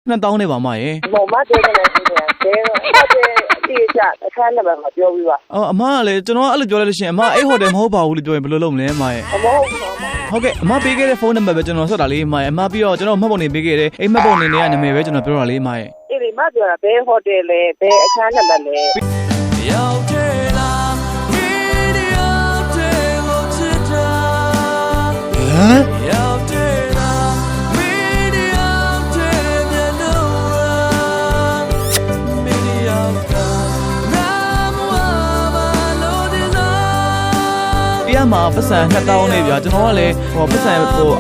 2000နဲ့ပါမရဲ့မမပြောတယ်လေဟုတ်တယ်ဒီကြအခန်းနံပါတ်မှာပြောပြီးပါအမကလည်းကျွန်တော်အဲ့လိုပြောလိုက်လို့ရှိရင်အမအဲ့ဟိုတယ်မဟုတ်ပါဘူးလို့ပြောရင်ဘယ်လိုလုပ်မလဲအမရဲ့မဟုတ်ဘူးဟုတ်ကဲ့အမပေးခဲ့တဲ့ဖုန်းနံပါတ်ပဲကျွန်တော်ဆက်တာလေးအမရဲ့အမပြီးတော့ကျွန်တော်မှတ်ပုံနေပေးခဲ့တယ်အိမ်မှတ်ပုံနေနေရနာမည်ပဲကျွန်တော်ပြောတာလေးအမရဲ့အေးဒီမပြောတာဘယ်ဟိုတယ်လဲဘယ်အခန်းနံပါတ်လဲရောက်တယ်လားဒီရောက်တယ်လို့ချစ်တာရောက်တယ်လားမင်းဒီရောက်တယ်မျက်နှာမင်းဒီရောက်တာနာမဝါလို့ဒီလားပြမှာပတ်စံ2000နဲ့ဗျာကျွန်တော်ကလည်းပတ်စံ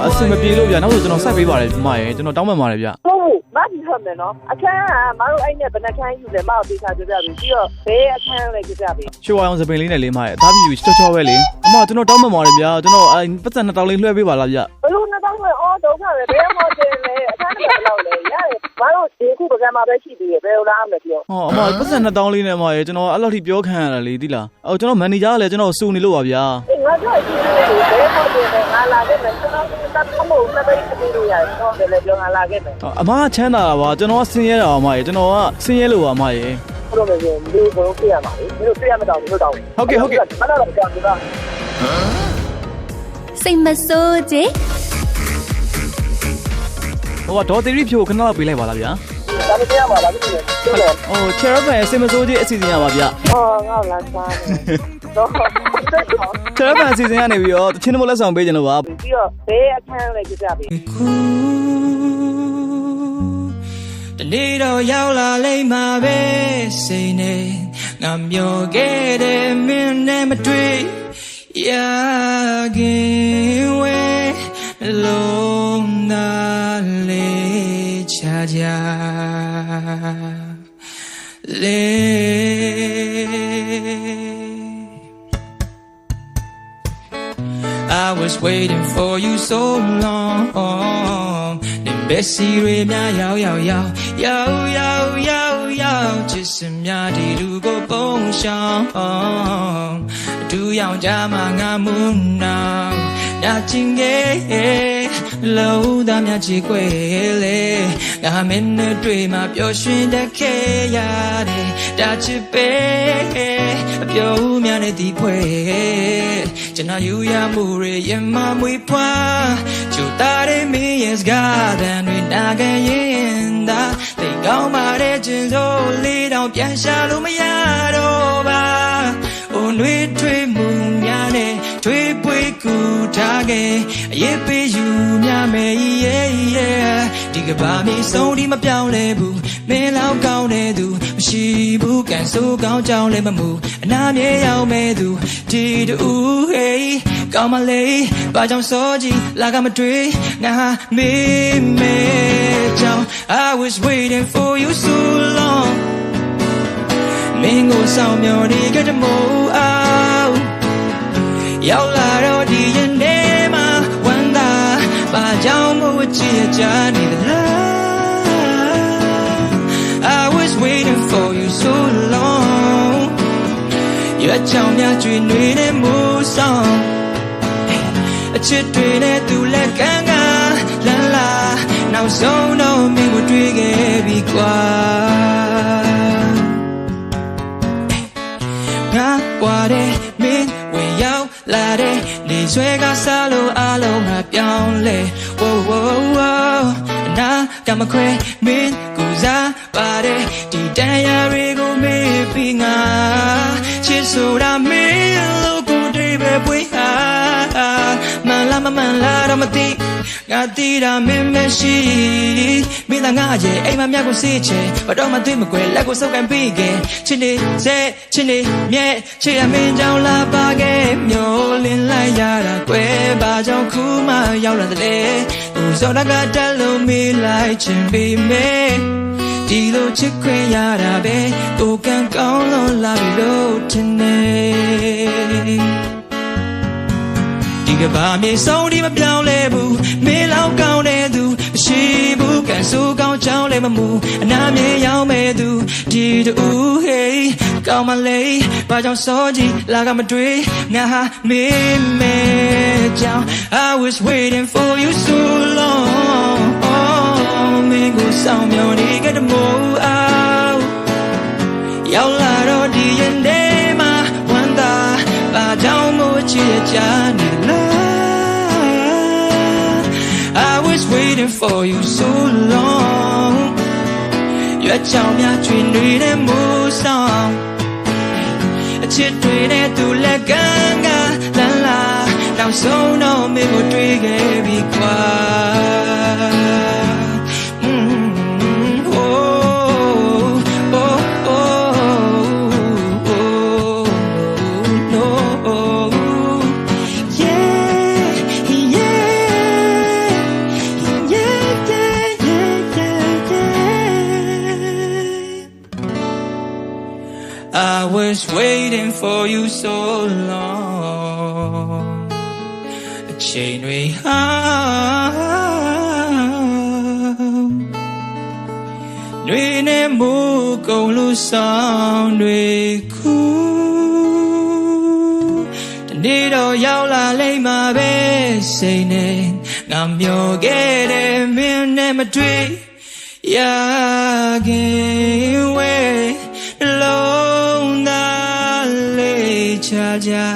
အစင်မပြေလို့ဗျာနောက်ဆိုကျွန်တော်ဆက်ပေးပါတယ်မရဲ့ကျွန်တော်တောင်းပန်ပါတယ်ဗျာဟုတ်မပြောမယ်နော်အခန်းကမတို့အဲ့နဲ့ဘယ်နှခန်းယူလဲမအောင်သိစားပြပြပြီးတော့ဘယ်အခန်းလဲပြပြပြီးရှိုးအောင်စပင်လေးနဲ့လေးမရဲ့အသားပြူချောချောပဲလေအမကျွန်တော်တောင်းပန်ပါတယ်ဗျာကျွန်တော်ပတ်စံ2000လေးလွှဲပေးပါလားဗျာဘလို့2000လဲအော်ဒုက္ခပဲဘယ်ဟိုတယ်လဲအခန်းကဘယ်လောက်လဲရတယ်မတို့ဒီခုပကံမှာပဲရှိသေးတယ်ဘယ်လိုလားမပြောဟောအမပတ်စံ2000လေးနဲ့မရဲ့ကျွန်တော်အဲ့လောက်ထိပြောခံရတာလေသိလားကျွန်တော်မန်နေဂျာကလည်းကျွန်တော်စူနေလို့ပါဗျာငါတို့ဒီနေ့ဘယ်ဟိုတယ်လဲငါလာခဲ့မယ်ကျွန်တော်တပ်မဟုတ်နှစ်ပိတ်ပြေးလို့ရတယ်ကျွန်တော်လည်းပြောငါလာခဲ့မယ်အမကချမ်းသာတာပါကျွန်တော်ကဆင်းရဲတာပါမရဲ့ကျွန်တော်ကဆင်းရဲလို့ပါမရဲ့ဟုတ်တော့မယ်ဒီဘုံပြရမှာလေဒီလိုပြရမတော့ဘူးတော့ဟုတ်ကဲ့မလာတော့ကြောင်ကစိတ်မဆိုးကြဒေါ်သီရိဖြိုခဏလောက်ပေးလိုက်ပါလားဗျာဒါမပြရပါလားဒီလိုချယ်ရဖန်စိတ်မဆိုးကြီးအစီအစဉ်ရပါဗျာငါလာစားတော့ချယ်ရဖန်အစီအစဉ်ကနေပြီးတော့တချင်းမလက်ဆောင်ပေးကြလို့ပါပြီးတော့ဘယ်အခန်းလဲကြည့်ကြပြီတနေ့တော့ရောက်လာလိမ့်မှာပဲစိတ်နဲ့ငါမျောခဲ့တဲ့မင်းနဲ့မတွေ့ရခင်ဝဲလုံးသားလေးချာချာလေ I was waiting for you so long ဘယ်စီရီများရောက်ချစ်စမြဒီလူကိုပုံရှောင်းအတူရောက်ကြမှာငါမူနာညချင်းရဲ့လုံးသားများချီခွေလေငါမင်းနဲ့တွေ့မှာပျော်ရွှင်တတ်ခဲ့ရတယ်တာချစ်ပဲအပြုံးများနဲ့ဒီဖွဲကျွန်တော်ယူရမှုရဲ့ရမမွေဖွာကျူတာရဲ့မင်းရဲ့စကားတန်တွေနာခဲ့ရင်သာသိကောင်းပါတဲ့ခြင်းစိုးလေးတောင်ပြန်ရှာလို့မရတော့ပါအိုနှွေးထွေးမှုများနဲ့ထွေးပွေးကူထားခဲ့အရေးပေးယူများမယ်ဒီကဘာမီဆုံးဒီမပြောင်းလဲဘူးမင်းလောက်ကောင်းတဲ့သူမရှိဘူးကန်ဆိုးကောင်းကြောင်းလည်းမမှုအနာမြေရောက်မဲ့သူဒီတူဟေးကောင်းမလေးဘာကြောင့်စောကြီးလာကမတွေ့ငါမေးမေးကြောင့် I was waiting for you so long မင်းကိုဆောင်မျှော်နေကြတဲ့မို့အောင်ရောက်လာတော့ဒီရင်ထဲမှာဝမ်းသာဘာကြောင့်မို့ချစ်ကြနေသလားI was waiting for you so long ရွက်ချောင်းများကျွေနေတဲ့မိုးဆောင်အချစ်တွေနဲ့သူလက်ကမ်းကလန်းလာနောက်ဆုံးတော့မင်းကိုတွေ့ခဲ့ပြီကွာငါကွာတဲ့မင်းဝင်ရောက်လာတဲ့နေဆွဲကစားလို့အလုံးငါပြောင်းလဲဝိုးဝိုးဝိုးနာကမခွဲမင်းကူစားပါတဲ့ဒီတန်ရာတွေကိုမေးပြီးငါချစ်ဆိုတာမင်းလို့ကိုတည်းပဲပွေးဟာမလာမလာတော့မသိငါတီးတာမင်းမရှိမင်းသားငါရဲ့အိမ်မမြတ်ကိုစေးချေဘာတော့မသိမကွယ်လက်ကိုစုပ်ကန်ပြီးခဲ့ချင်းနေစဲချင်းနေမြဲချစ်ရမင်းကြောင့်လာပါခဲ့မျိုးလင်းလိုက်ရတာကွယ်ဘာကြောင့်ခုမှရောက်လာတဲ့ဦးစောတကတက်လို့မေးလိုက်ချင်းပြီးမေဒီလိုချစ်ခွင့်ရတာပဲကိုကံကောင်းလို့လာပြီလို့ထင်နေဒီကဘာမြေဆုံးဒီမပြောင်းလဲဘူးမင်းလောက်ကောင်းတဲ့သူမရှိဘူးကန်ဆိုးကောင်းချောင်းလည်းမမူအနာမြေရောက်မဲ့သူဒီတူဟေးကောင်းမလေးဘာကြောင့်စောကြီးလာကမတွေ့ငါဟာမေးမဲကြောင့် I was waiting for you so long မင်းကိုဆောင်မြော်နေခဲ့တဲ့မိုးအောင်ရောက်လာတော့ဒီရင်ထဲမှာဝမ်းသာဘာကြောင့်မို့ချစ်ကြနေလဲ I was waiting for you so long ရွက်ချောင်များချွေနေတဲ့မိုးဆောင်အချစ်တွေနဲ့သူလက်ကမ်းကလမ်းလာနောက်ဆုံးတော့မင်းကိုတွေ့ခဲ့ပြီကွာI was waiting for you so long အချိန်တွေဟာတွေနဲ့မိုးကုန်လို့ဆောင်တွေခုဒီနေ့တော့ရောက်လာလိမ့်မှာပဲစိတ်နဲ့ငါမျောခဲ့တဲ့မင်းနဲ့မတွေ့ရခင်ဝဲလုံးသားလေးချာချာ